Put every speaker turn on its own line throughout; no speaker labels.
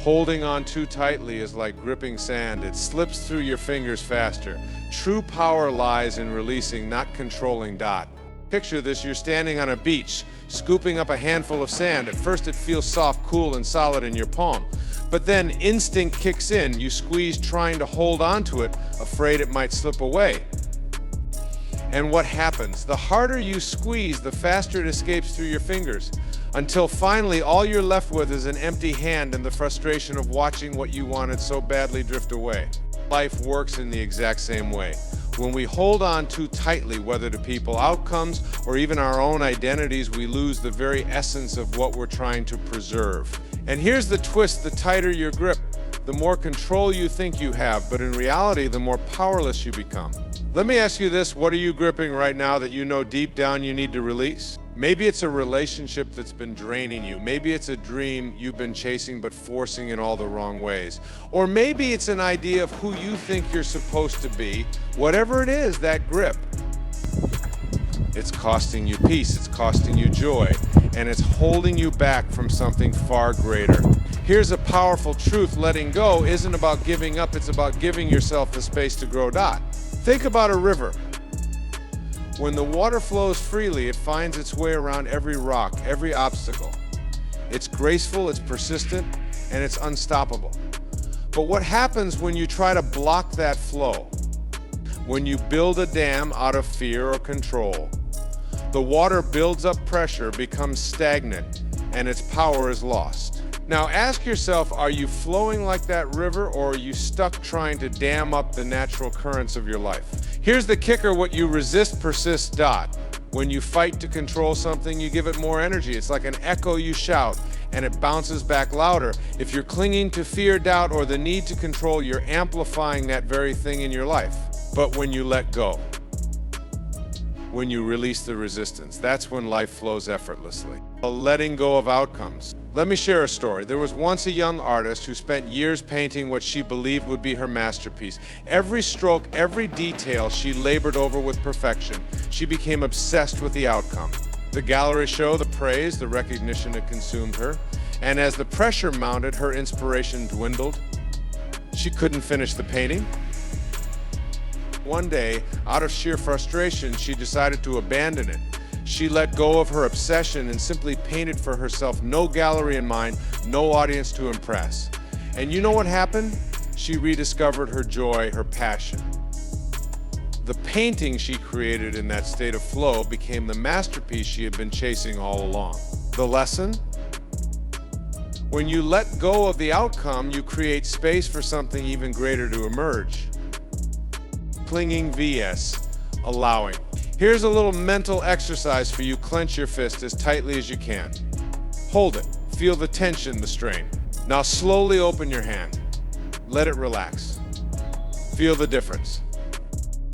Holding on too tightly is like gripping sand. It slips through your fingers faster. True power lies in releasing, not controlling. Picture this, you're standing on a beach, scooping up a handful of sand. At first it feels soft, cool, and solid in your palm. But then instinct kicks in. You squeeze trying to hold onto it, afraid it might slip away. And what happens? The harder you squeeze, the faster it escapes through your fingers, until finally all you're left with is an empty hand and the frustration of watching what you wanted so badly drift away. Life works in the exact same way. When we hold on too tightly, whether to people, outcomes, or even our own identities, we lose the very essence of what we're trying to preserve. And here's the twist: the tighter your grip, the more control you think you have, but in reality, the more powerless you become. Let me ask you this, what are you gripping right now that you know deep down you need to release? Maybe it's a relationship that's been draining you. Maybe it's a dream you've been chasing but forcing in all the wrong ways. Or maybe it's an idea of who you think you're supposed to be. Whatever it is, that grip, it's costing you peace, it's costing you joy, and it's holding you back from something far greater. Here's a powerful truth: letting go isn't about giving up, it's about giving yourself the space to grow. Think about a river. When the water flows freely, it finds its way around every rock, every obstacle. It's graceful, it's persistent, and it's unstoppable. But what happens when you try to block that flow? When you build a dam out of fear or control, the water builds up pressure, becomes stagnant, and its power is lost. Now ask yourself, are you flowing like that river, or are you stuck trying to dam up the natural currents of your life? Here's the kicker: what you resist persists. When you fight to control something, you give it more energy. It's like an echo you shout, and it bounces back louder. If you're clinging to fear, doubt, or the need to control, you're amplifying that very thing in your life. But when you let go, when you release the resistance, that's when life flows effortlessly. Letting go of outcomes. Let me share a story. There was once a young artist who spent years painting what she believed would be her masterpiece. Every stroke, every detail she labored over with perfection. She became obsessed with the outcome. The gallery show, the praise, the recognition, it consumed her. And as the pressure mounted, her inspiration dwindled. She couldn't finish the painting. One day, out of sheer frustration, she decided to abandon it. She let go of her obsession and simply painted for herself, no gallery in mind, no audience to impress. And you know what happened? She rediscovered her joy, her passion. The painting she created in that state of flow became the masterpiece she had been chasing all along. The lesson? When you let go of the outcome, you create space for something even greater to emerge. Clinging vs. allowing. Here's a little mental exercise for you. Clench your fist as tightly as you can. Hold it. Feel the tension, the strain. Now slowly open your hand. Let it relax. Feel the difference.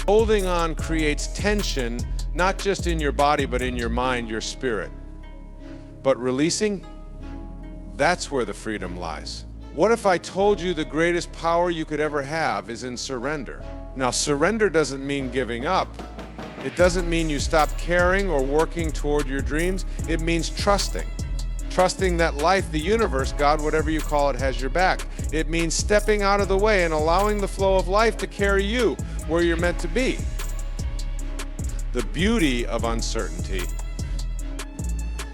Holding on creates tension, not just in your body, but in your mind, your spirit. But releasing, that's where the freedom lies. What if I told you the greatest power you could ever have is in surrender? Now, surrender doesn't mean giving up. It doesn't mean you stop caring or working toward your dreams. It means trusting. Trusting that life, the universe, God, whatever you call it, has your back. It means stepping out of the way and allowing the flow of life to carry you where you're meant to be. The beauty of uncertainty.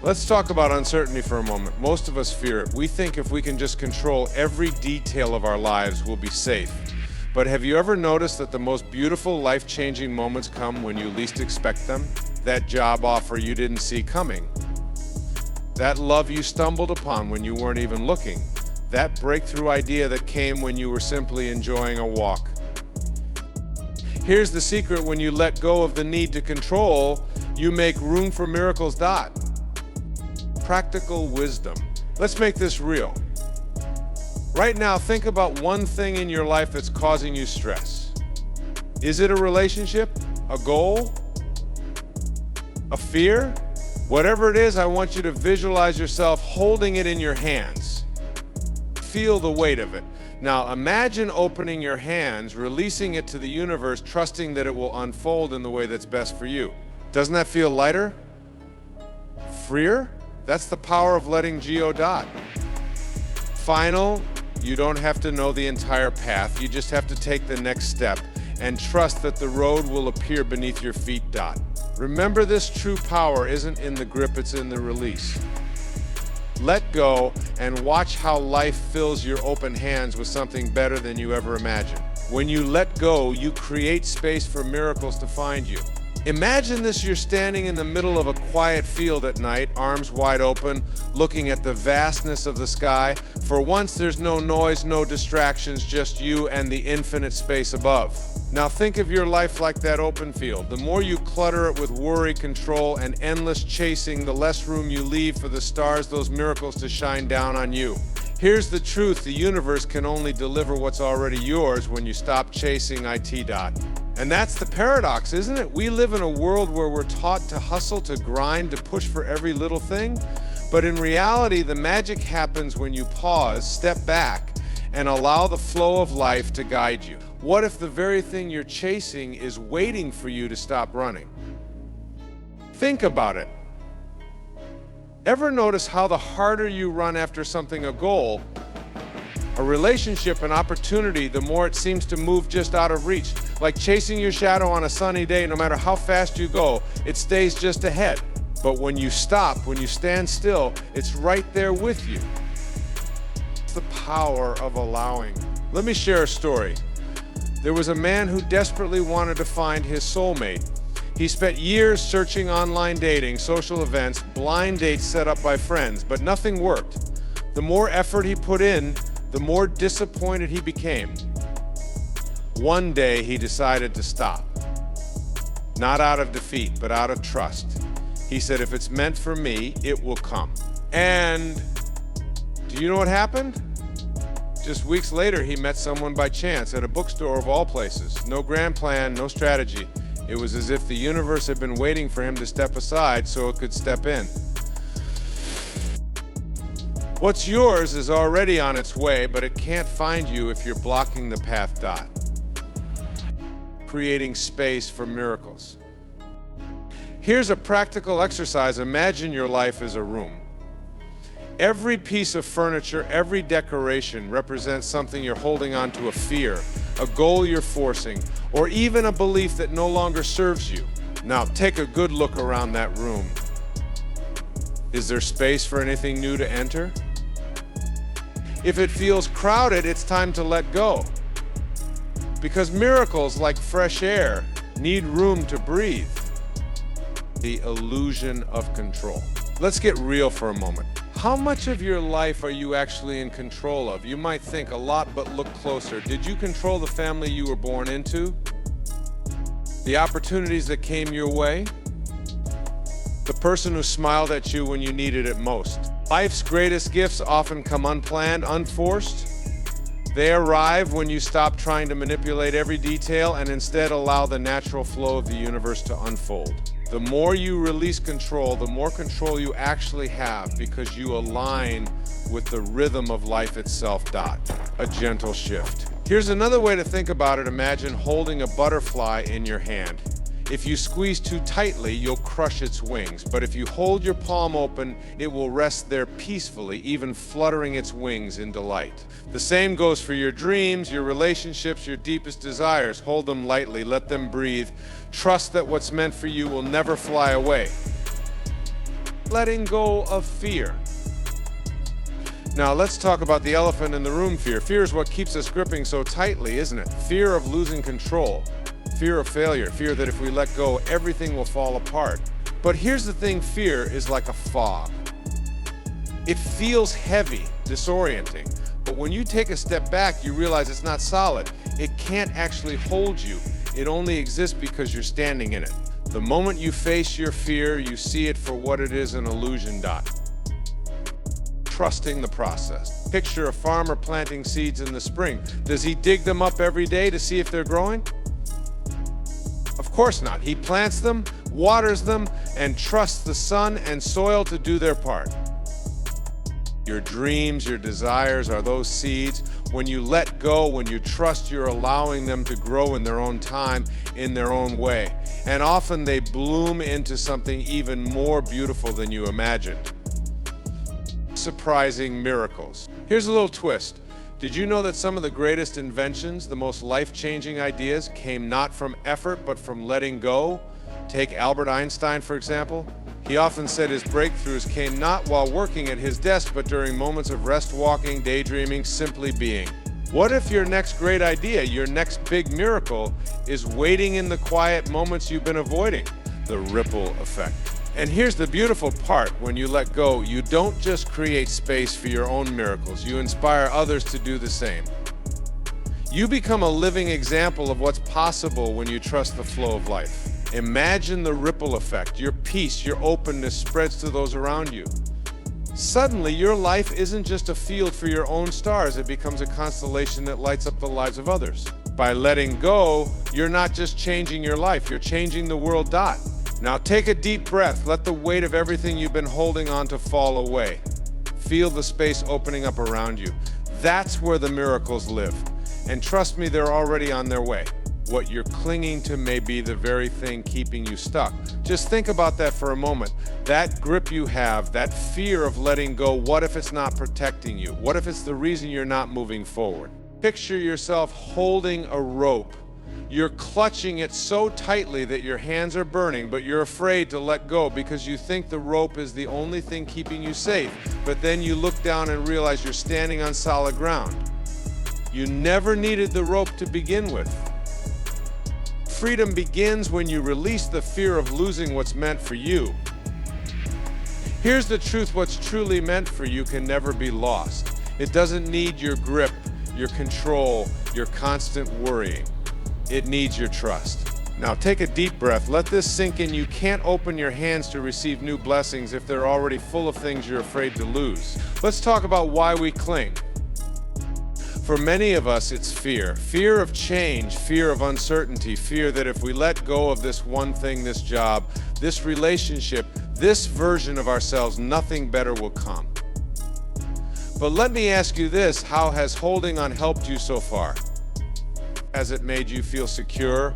Let's talk about uncertainty for a moment. Most of us fear it. We think if we can just control every detail of our lives, we'll be safe. But have you ever noticed that the most beautiful, life-changing moments come when you least expect them? That job offer you didn't see coming. That love you stumbled upon when you weren't even looking. That breakthrough idea that came when you were simply enjoying a walk. Here's the secret: when you let go of the need to control, you make room for miracles. Practical wisdom. Let's make this real. Right now, think about one thing in your life that's causing you stress. Is it a relationship? A goal? A fear? Whatever it is, I want you to visualize yourself holding it in your hands. Feel the weight of it. Now imagine opening your hands, releasing it to the universe, trusting that it will unfold in the way that's best for you. Doesn't that feel lighter? Freer? That's the power of letting go. Final You don't have to know the entire path. You just have to take the next step and trust that the road will appear beneath your feet. Remember, this true power isn't in the grip, it's in the release. Let go and watch how life fills your open hands with something better than you ever imagined. When you let go, you create space for miracles to find you. Imagine this: you're standing in the middle of a quiet field at night, arms wide open, looking at the vastness of the sky. For once, there's no noise, no distractions, just you and the infinite space above. Now think of your life like that open field. The more you clutter it with worry, control, and endless chasing, the less room you leave for the stars, those miracles, to shine down on you. Here's the truth: the universe can only deliver what's already yours when you stop chasing it. And that's the paradox, isn't it? We live in a world where we're taught to hustle, to grind, to push for every little thing. But in reality, the magic happens when you pause, step back, and allow the flow of life to guide you. What if the very thing you're chasing is waiting for you to stop running? Think about it. Ever notice how the harder you run after something, a goal, a relationship, an opportunity, the more it seems to move just out of reach? Like chasing your shadow on a sunny day, no matter how fast you go, it stays just ahead. But when you stop, when you stand still, it's right there with you. It's the power of allowing. Let me share a story. There was a man who desperately wanted to find his soulmate. He spent years searching online dating, social events, blind dates set up by friends, but nothing worked. The more effort he put in, the more disappointed he became. One day he decided to stop. Not out of defeat, but out of trust. He said, if it's meant for me, it will come. And do you know what happened? Just weeks later, he met someone by chance at a bookstore of all places. No grand plan, no strategy. It was as if the universe had been waiting for him to step aside so it could step in. What's yours is already on its way, but it can't find you if you're blocking the path. Creating space for miracles. Here's a practical exercise. Imagine your life as a room. Every piece of furniture, every decoration represents something you're holding on to: a fear, a goal you're forcing, or even a belief that no longer serves you. Now take a good look around that room. Is there space for anything new to enter? If it feels crowded, it's time to let go. Because miracles, like fresh air, need room to breathe. The illusion of control. Let's get real for a moment. How much of your life are you actually in control of? You might think a lot, but look closer. Did you control the family you were born into? The opportunities that came your way? The person who smiled at you when you needed it most? Life's greatest gifts often come unplanned, unforced. They arrive when you stop trying to manipulate every detail and instead allow the natural flow of the universe to unfold. The more you release control, the more control you actually have, because you align with the rhythm of life itself. A gentle shift. Here's another way to think about it. Imagine holding a butterfly in your hand. If you squeeze too tightly, you'll crush its wings. But if you hold your palm open, it will rest there peacefully, even fluttering its wings in delight. The same goes for your dreams, your relationships, your deepest desires. Hold them lightly, let them breathe. Trust that what's meant for you will never fly away. Letting go of fear. Now let's talk about the elephant in the room: fear. Fear is what keeps us gripping so tightly, isn't it? Fear of losing control. Fear of failure, fear that if we let go, everything will fall apart. But here's the thing: fear is like a fog. It feels heavy, disorienting, but when you take a step back, you realize it's not solid. It can't actually hold you. It only exists because you're standing in it. The moment you face your fear, you see it for what it is: an illusion. Trusting the process. Picture a farmer planting seeds in the spring. Does he dig them up every day to see if they're growing? Of course not. He plants them, waters them, and trusts the sun and soil to do their part. Your dreams, your desires are those seeds. When you let go, when you trust, you're allowing them to grow in their own time, in their own way. And often they bloom into something even more beautiful than you imagined. Surprising miracles. Here's a little twist. Did you know that some of the greatest inventions, the most life-changing ideas, came not from effort, but from letting go? Take Albert Einstein, for example. He often said his breakthroughs came not while working at his desk, but during moments of rest walking, daydreaming, simply being. What if your next great idea, your next big miracle, is waiting in the quiet moments you've been avoiding? The ripple effect. And here's the beautiful part: when you let go, you don't just create space for your own miracles, you inspire others to do the same. You become a living example of what's possible when you trust the flow of life. Imagine the ripple effect. Your peace, your openness spreads to those around you. Suddenly, your life isn't just a field for your own stars, it becomes a constellation that lights up the lives of others. By letting go, you're not just changing your life, you're changing the world. Now take a deep breath. Let the weight of everything you've been holding on to fall away. Feel the space opening up around you. That's where the miracles live. And trust me, they're already on their way. What you're clinging to may be the very thing keeping you stuck. Just think about that for a moment. That grip you have, that fear of letting go, what if it's not protecting you? What if it's the reason you're not moving forward? Picture yourself holding a rope. You're clutching it so tightly that your hands are burning, but you're afraid to let go because you think the rope is the only thing keeping you safe. But then you look down and realize you're standing on solid ground. You never needed the rope to begin with. Freedom begins when you release the fear of losing what's meant for you. Here's the truth: what's truly meant for you can never be lost. It doesn't need your grip, your control, your constant worrying. It needs your trust. Now take a deep breath. Let this sink in. You can't open your hands to receive new blessings if they're already full of things you're afraid to lose. Let's talk about why we cling. For many of us, it's fear. Fear of change, fear of uncertainty, fear that if we let go of this one thing, this job, this relationship, this version of ourselves, nothing better will come. But let me ask you this: how has holding on helped you so far? Has it made you feel secure,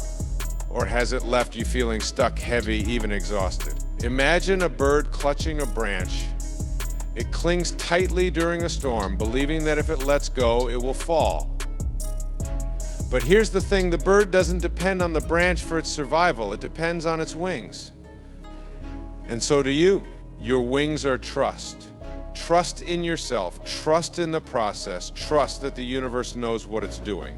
or has it left you feeling stuck, heavy, even exhausted? Imagine a bird clutching a branch. It clings tightly during a storm, believing that if it lets go, it will fall. But here's the thing: the bird doesn't depend on the branch for its survival, it depends on its wings. And so do you. Your wings are trust. Trust in yourself, trust in the process, trust that the universe knows what it's doing.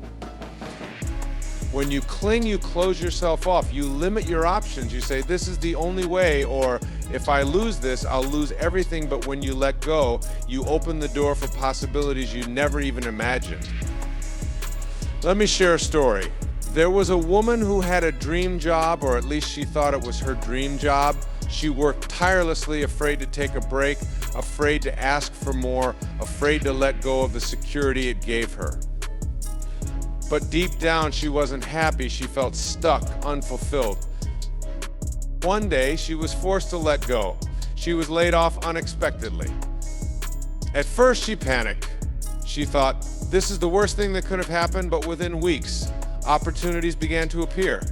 When you cling, you close yourself off. You limit your options. You say, this is the only way, or if I lose this, I'll lose everything. But when you let go, you open the door for possibilities you never even imagined. Let me share a story. There was a woman who had a dream job, or at least she thought it was her dream job. She worked tirelessly, afraid to take a break, afraid to ask for more, afraid to let go of the security it gave her. But deep down, she wasn't happy. She felt stuck, unfulfilled. One day, she was forced to let go. She was laid off unexpectedly. At first, she panicked. She thought, this is the worst thing that could have happened, but within weeks, opportunities began to appear.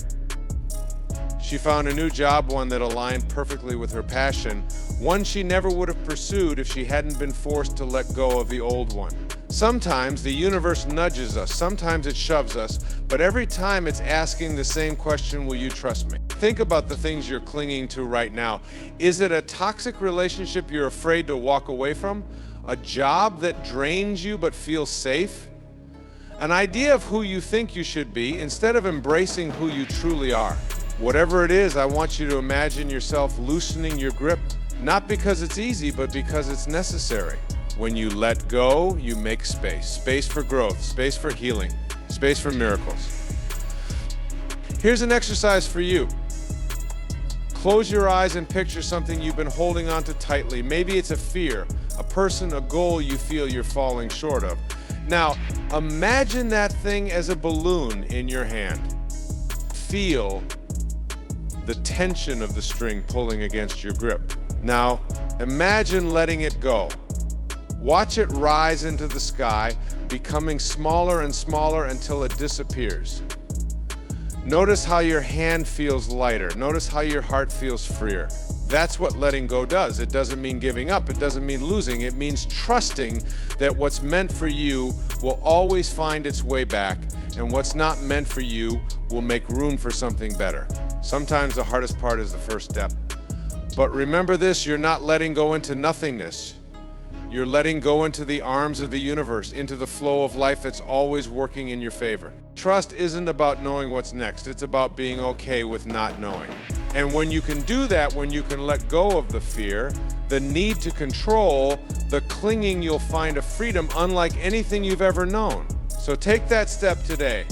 She found a new job, one that aligned perfectly with her passion, one she never would have pursued if she hadn't been forced to let go of the old one. Sometimes the universe nudges us, sometimes it shoves us, but every time it's asking the same question: will you trust me? Think about the things you're clinging to right now. Is it a toxic relationship you're afraid to walk away from? A job that drains you but feels safe? An idea of who you think you should be instead of embracing who you truly are? Whatever it is, I want you to imagine yourself loosening your grip, not because it's easy, but because it's necessary. When you let go, you make space. Space for growth, space for healing, space for miracles. Here's an exercise for you. Close your eyes and picture something you've been holding on to tightly. Maybe it's a fear, a person, a goal you feel you're falling short of. Now, imagine that thing as a balloon in your hand. Feel the tension of the string pulling against your grip. Now, imagine letting it go. Watch it rise into the sky, becoming smaller and smaller until it disappears. Notice how your hand feels lighter. Notice how your heart feels freer. That's what letting go does. It doesn't mean giving up. It doesn't mean losing. It means trusting that what's meant for you will always find its way back, and what's not meant for you will make room for something better. Sometimes the hardest part is the first step. But remember this, you're not letting go into nothingness. You're letting go into the arms of the universe, into the flow of life that's always working in your favor. Trust isn't about knowing what's next, it's about being okay with not knowing. And when you can do that, when you can let go of the fear, the need to control, the clinging, you'll find a freedom unlike anything you've ever known. So take that step today.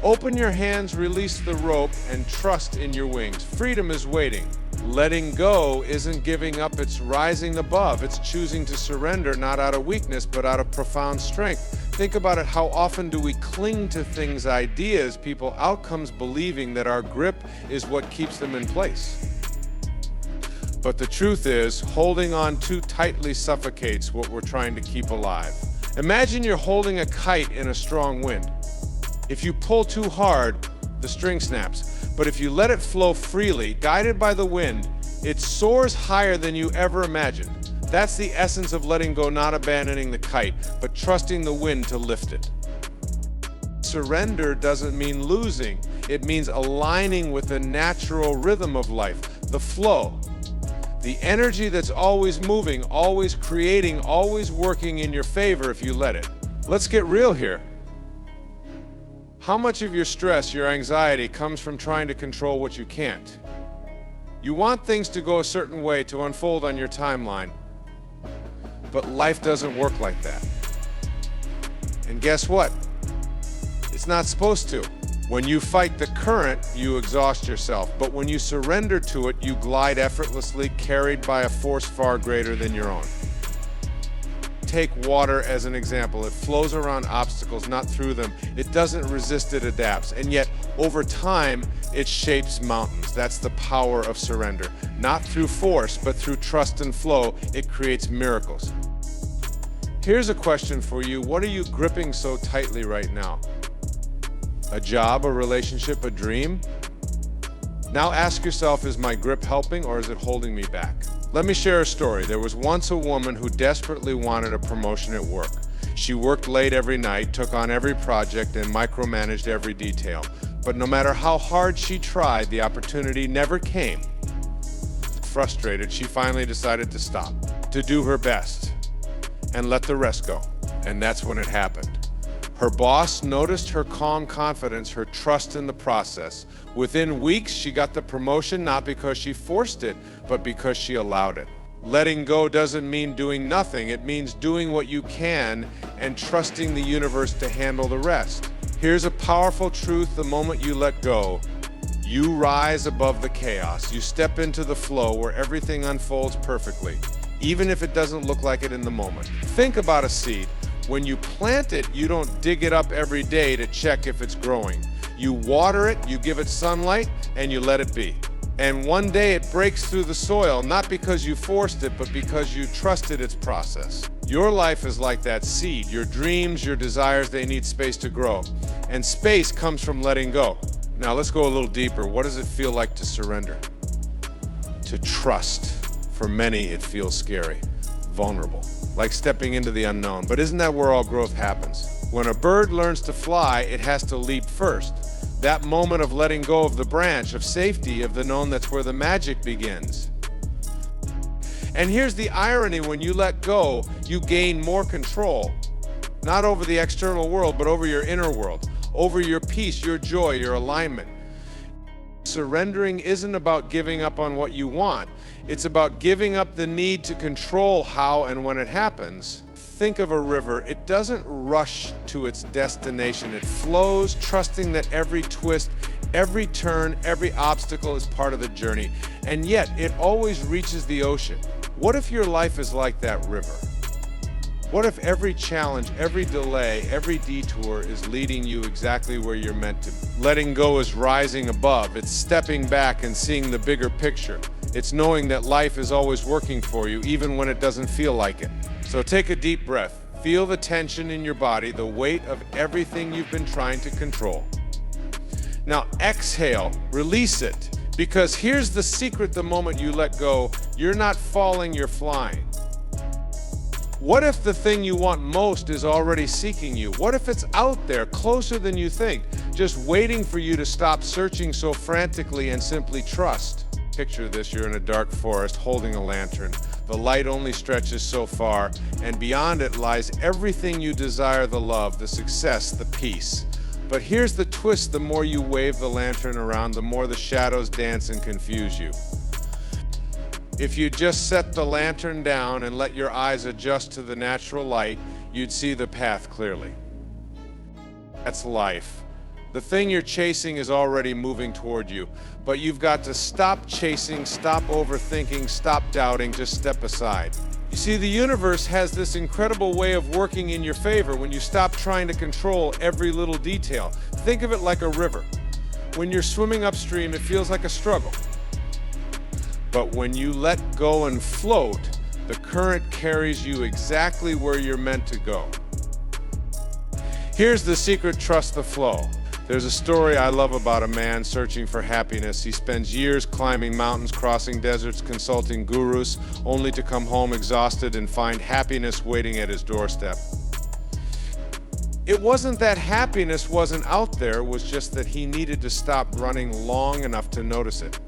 Open your hands, release the rope, and trust in your wings. Freedom is waiting. Letting go isn't giving up, it's rising above. It's choosing to surrender, not out of weakness, but out of profound strength. Think about it, how often do we cling to things, ideas, people, outcomes, believing that our grip is what keeps them in place. But the truth is, holding on too tightly suffocates what we're trying to keep alive. Imagine you're holding a kite in a strong wind. If you pull too hard, the string snaps. But if you let it flow freely, guided by the wind, it soars higher than you ever imagined. That's the essence of letting go, not abandoning the kite, but trusting the wind to lift it. Surrender doesn't mean losing. It means aligning with the natural rhythm of life, the flow. The energy that's always moving, always creating, always working in your favor if you let it. Let's get real here. How much of your stress, your anxiety, comes from trying to control what you can't? You want things to go a certain way, to unfold on your timeline, but life doesn't work like that. And guess what? It's not supposed to. When you fight the current, you exhaust yourself, but when you surrender to it, you glide effortlessly, carried by a force far greater than your own. Take water as an example. It flows around obstacles, not through them. It doesn't resist, it adapts. And yet, over time, it shapes mountains. That's the power of surrender. Not through force, but through trust and flow, it creates miracles. Here's a question for you. What are you gripping so tightly right now? A job, a relationship, a dream? Now ask yourself, is my grip helping or is it holding me back? Let me share a story. There was once a woman who desperately wanted a promotion at work. She worked late every night, took on every project, and micromanaged every detail. But no matter how hard she tried, the opportunity never came. Frustrated, she finally decided to stop, to do her best, and let the rest go. And that's when it happened. Her boss noticed her calm confidence, her trust in the process. Within weeks, she got the promotion, not because she forced it, but because she allowed it. Letting go doesn't mean doing nothing. It means doing what you can and trusting the universe to handle the rest. Here's a powerful truth: the moment you let go, you rise above the chaos. You step into the flow where everything unfolds perfectly, even if it doesn't look like it in the moment. Think about a seed. When you plant it, you don't dig it up every day to check if it's growing. You water it, you give it sunlight, and you let it be. And one day it breaks through the soil, not because you forced it, but because you trusted its process. Your life is like that seed. Your dreams, your desires, they need space to grow. And space comes from letting go. Now let's go a little deeper. What does it feel like to surrender? To trust. For many, it feels scary, vulnerable, like stepping into the unknown. But isn't that where all growth happens? When a bird learns to fly, it has to leap first. That moment of letting go of the branch, of safety, of the known, that's where the magic begins. And here's the irony: when you let go, you gain more control. Not over the external world, but over your inner world, over your peace, your joy, your alignment. Surrendering isn't about giving up on what you want. It's about giving up the need to control how and when it happens. Think of a river. It doesn't rush to its destination. It flows, trusting that every twist, every turn, every obstacle is part of the journey. And yet, it always reaches the ocean. What if your life is like that river? What if every challenge, every delay, every detour is leading you exactly where you're meant to be? Letting go is rising above. It's stepping back and seeing the bigger picture. It's knowing that life is always working for you, even when it doesn't feel like it. So take a deep breath. Feel the tension in your body, the weight of everything you've been trying to control. Now exhale, release it. Because here's the secret: the moment you let go, you're not falling, you're flying. What if the thing you want most is already seeking you? What if it's out there, closer than you think, just waiting for you to stop searching so frantically and simply trust? Picture this, you're in a dark forest holding a lantern. The light only stretches so far, and beyond it lies everything you desire: the love, the success, the peace. But here's the twist: the more you wave the lantern around, the more the shadows dance and confuse you. If you just set the lantern down and let your eyes adjust to the natural light, you'd see the path clearly. That's life. The thing you're chasing is already moving toward you, but you've got to stop chasing, stop overthinking, stop doubting, just step aside. You see, the universe has this incredible way of working in your favor when you stop trying to control every little detail. Think of it like a river. When you're swimming upstream, it feels like a struggle. But when you let go and float, the current carries you exactly where you're meant to go. Here's the secret: trust the flow. There's a story I love about a man searching for happiness. He spends years climbing mountains, crossing deserts, consulting gurus, only to come home exhausted and find happiness waiting at his doorstep. It wasn't that happiness wasn't out there, it was just that he needed to stop running long enough to notice it.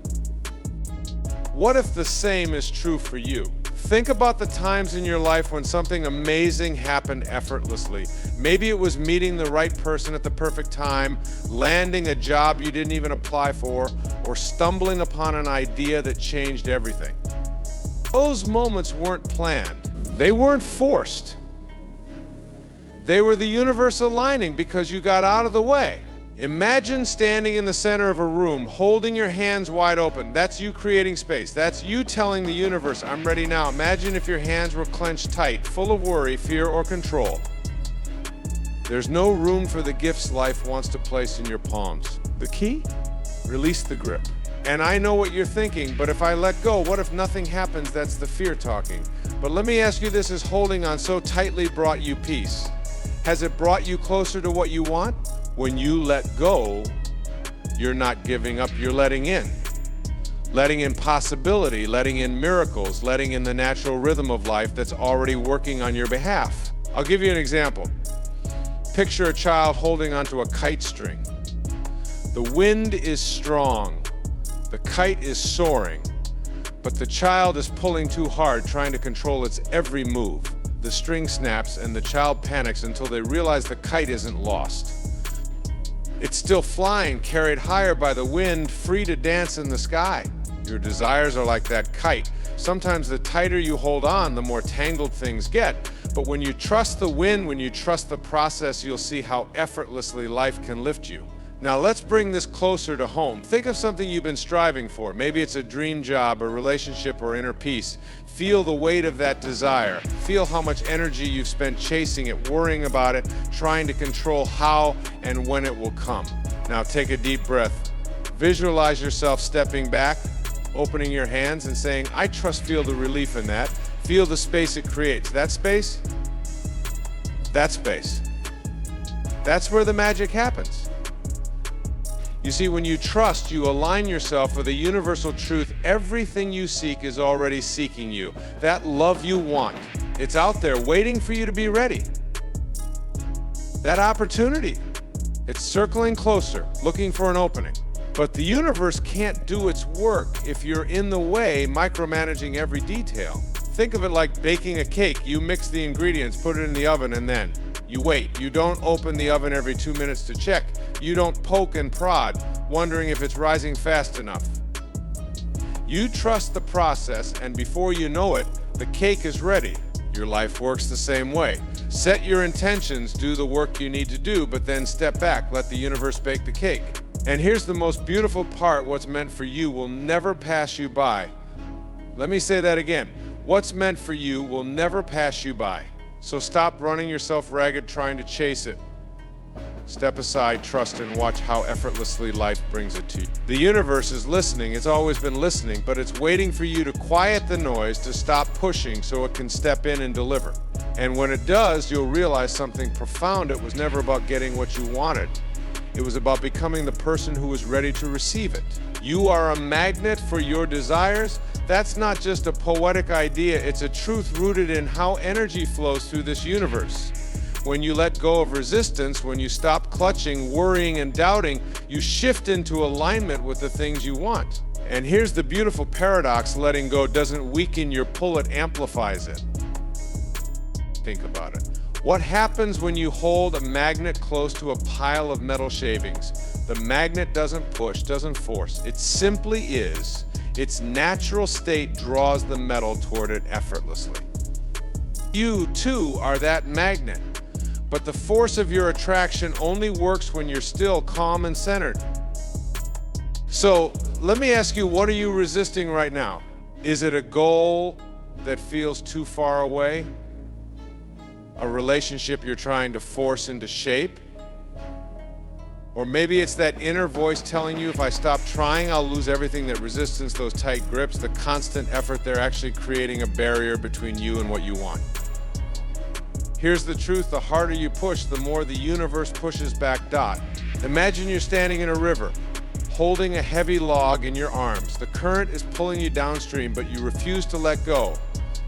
What if the same is true for you? Think about the times in your life when something amazing happened effortlessly. Maybe it was meeting the right person at the perfect time, landing a job you didn't even apply for, or stumbling upon an idea that changed everything. Those moments weren't planned. They weren't forced. They were the universe aligning because you got out of the way. Imagine standing in the center of a room, holding your hands wide open. That's you creating space. That's you telling the universe, I'm ready now. Imagine if your hands were clenched tight, full of worry, fear, or control. There's no room for the gifts life wants to place in your palms. The key? Release the grip. And I know what you're thinking, but if I let go, what if nothing happens? That's the fear talking. But let me ask you this: has holding on so tightly brought you peace? Has it brought you closer to what you want? When you let go, you're not giving up, you're letting in. Letting in possibility, letting in miracles, letting in the natural rhythm of life that's already working on your behalf. I'll give you an example. Picture a child holding onto a kite string. The wind is strong, the kite is soaring, but the child is pulling too hard, trying to control its every move. The string snaps and the child panics until they realize the kite isn't lost. It's still flying, carried higher by the wind, free to dance in the sky. Your desires are like that kite. Sometimes the tighter you hold on, the more tangled things get. But when you trust the wind, when you trust the process, you'll see how effortlessly life can lift you. Now let's bring this closer to home. Think of something you've been striving for. Maybe it's a dream job, a relationship, or inner peace. Feel the weight of that desire. Feel how much energy you've spent chasing it, worrying about it, trying to control how and when it will come. Now take a deep breath. Visualize yourself stepping back, opening your hands and saying, I trust, feel the relief in that. Feel the space it creates. That space, that's where the magic happens. You see, when you trust, you align yourself with a universal truth. Everything you seek is already seeking you. That love you want, it's out there waiting for you to be ready. That opportunity, it's circling closer, looking for an opening. But the universe can't do its work if you're in the way, micromanaging every detail. Think of it like baking a cake. You mix the ingredients, put it in the oven, and then you wait. You don't open the oven every 2 minutes to check. You don't poke and prod, wondering if it's rising fast enough. You trust the process, and before you know it, the cake is ready. Your life works the same way. Set your intentions, do the work you need to do, but then step back, let the universe bake the cake. And here's the most beautiful part: what's meant for you will never pass you by. Let me say that again. What's meant for you will never pass you by. So stop running yourself ragged trying to chase it. Step aside, trust, and watch how effortlessly life brings it to you. The universe is listening. It's always been listening, but it's waiting for you to quiet the noise, to stop pushing so it can step in and deliver. And when it does, you'll realize something profound. It was never about getting what you wanted. It was about becoming the person who was ready to receive it. You are a magnet for your desires, That's not just a poetic idea, it's a truth rooted in how energy flows through this universe. When you let go of resistance, when you stop clutching, worrying, and doubting, you shift into alignment with the things you want. And here's the beautiful paradox: letting go doesn't weaken your pull, it amplifies it. Think about it. What happens when you hold a magnet close to a pile of metal shavings? The magnet doesn't push, doesn't force. It simply is. Its natural state draws the metal toward it effortlessly. You, too, are that magnet. But the force of your attraction only works when you're still, calm, and centered. So, let me ask you, what are you resisting right now? Is it a goal that feels too far away? A relationship you're trying to force into shape? Or maybe it's that inner voice telling you, if I stop trying, I'll lose everything. That resistance, those tight grips, the constant effort, they're actually creating a barrier between you and what you want. Here's the truth: the harder you push, the more the universe pushes back. Imagine you're standing in a river, holding a heavy log in your arms. The current is pulling you downstream, but you refuse to let go.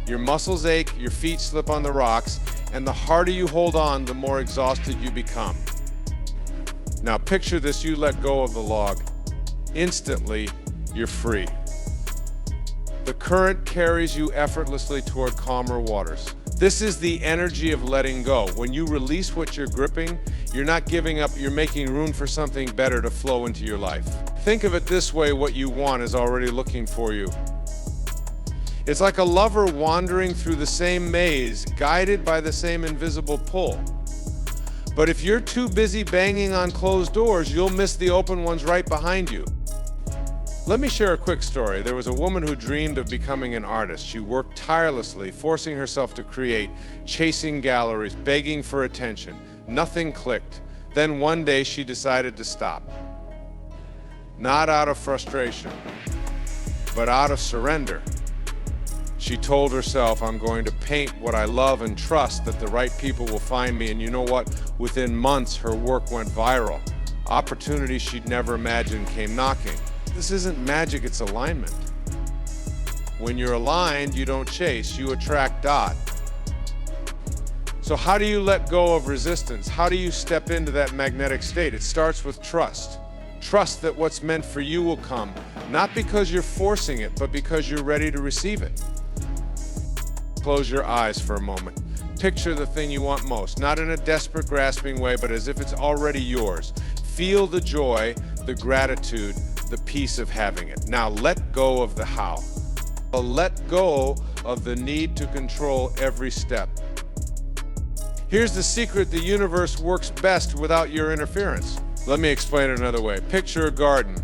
Your muscles ache, your feet slip on the rocks, and the harder you hold on, the more exhausted you become. Now picture this: you let go of the log. Instantly, you're free. The current carries you effortlessly toward calmer waters. This is the energy of letting go. When you release what you're gripping, you're not giving up, you're making room for something better to flow into your life. Think of it this way: what you want is already looking for you. It's like a lover wandering through the same maze, guided by the same invisible pull. But if you're too busy banging on closed doors, you'll miss the open ones right behind you. Let me share a quick story. There was a woman who dreamed of becoming an artist. She worked tirelessly, forcing herself to create, chasing galleries, begging for attention. Nothing clicked. Then one day she decided to stop. Not out of frustration, but out of surrender. She told herself, I'm going to paint what I love and trust that the right people will find me. And you know what? Within months, her work went viral. Opportunities she'd never imagined came knocking. This isn't magic, it's alignment. When you're aligned, you don't chase, you attract. So how do you let go of resistance? How do you step into that magnetic state? It starts with trust. Trust that what's meant for you will come, not because you're forcing it, but because you're ready to receive it. Close your eyes for a moment. Picture the thing you want most, not in a desperate, grasping way, but as if it's already yours. Feel the joy, the gratitude, the peace of having it. Now let go of the how. Let go of the need to control every step. Here's the secret: the universe works best without your interference. Let me explain it another way. Picture a garden.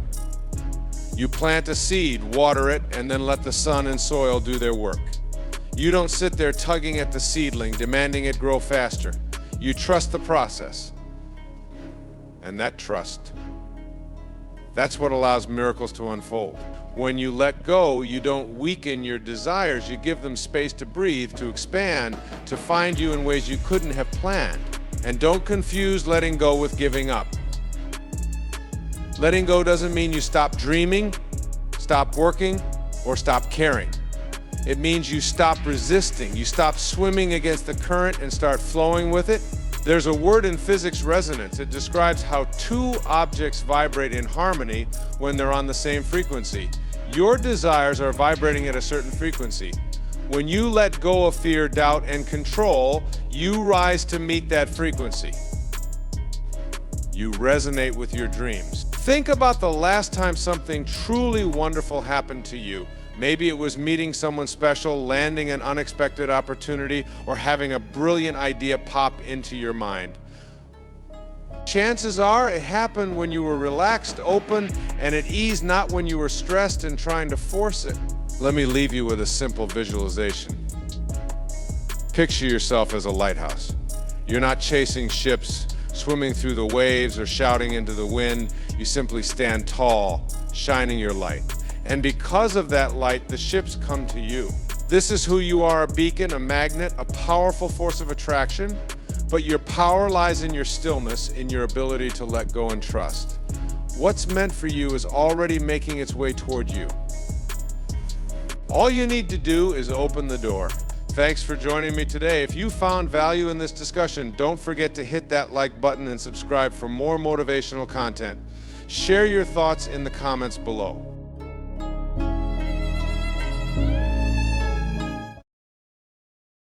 You plant a seed, water it, and then let the sun and soil do their work. You don't sit there tugging at the seedling, demanding it grow faster. You trust the process. And that trust, that's what allows miracles to unfold. When you let go, you don't weaken your desires. You give them space to breathe, to expand, to find you in ways you couldn't have planned. And don't confuse letting go with giving up. Letting go doesn't mean you stop dreaming, stop working, or stop caring. It means you stop resisting. You stop swimming against the current and start flowing with it. There's a word in physics: resonance. It describes how two objects vibrate in harmony when they're on the same frequency. Your desires are vibrating at a certain frequency. When you let go of fear, doubt, and control, you rise to meet that frequency. You resonate with your dreams. Think about the last time something truly wonderful happened to you. Maybe it was meeting someone special, landing an unexpected opportunity, or having a brilliant idea pop into your mind. Chances are it happened when you were relaxed, open, and at ease, not when you were stressed and trying to force it. Let me leave you with a simple visualization. Picture yourself as a lighthouse. You're not chasing ships, swimming through the waves, or shouting into the wind. You simply stand tall, shining your light. And because of that light, the ships come to you. This is who you are: a beacon, a magnet, a powerful force of attraction. But your power lies in your stillness, in your ability to let go and trust. What's meant for you is already making its way toward you. All you need to do is open the door. Thanks for joining me today. If you found value in this discussion, don't forget to hit that like button and subscribe for more motivational content. Share your thoughts in the comments below.